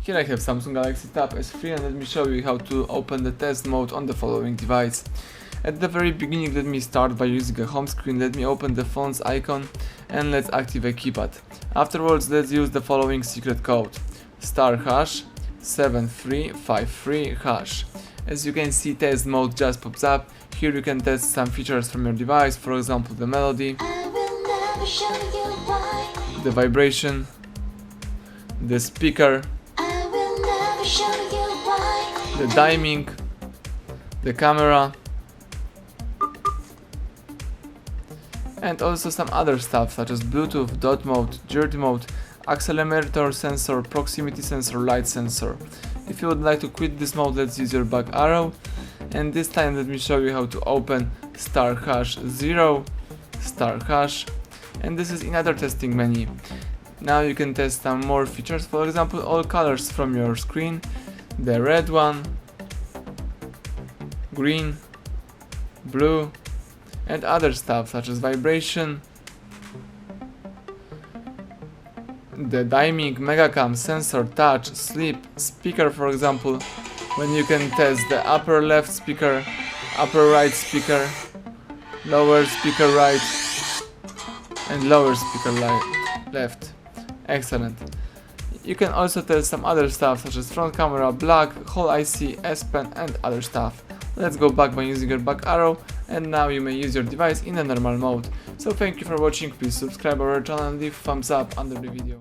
Here I have Samsung Galaxy Tab S3 and let me show you how to open the test mode on the following device. At the very beginning, let me start by using a home screen. Let me open the phone's icon and let's activate keypad. Afterwards, let's use the following secret code: *#7353#. As you can see, test mode just pops up. Here you can test some features from your device, for example the melody, the vibration, the speaker, the timing, the camera, and also some other stuff such as Bluetooth, dot mode, journey mode, accelerometer sensor, proximity sensor, light sensor. If you would like to quit this mode, let's use your back arrow, and this time let me show you how to open *#0*#, and this is another testing menu. Now you can test some more features, for example all colors from your screen, the red one, green, blue, and other stuff such as vibration, the diming, megacam, sensor, touch, sleep, speaker for example, when you can test the upper left speaker, upper right speaker, lower speaker right, and lower speaker left. Excellent. You can also test some other stuff such as front camera, black, whole IC, S Pen, and other stuff. Let's go back by using your back arrow, and now you may use your device in a normal mode. So thank you for watching, please subscribe our channel and leave thumbs up under the video.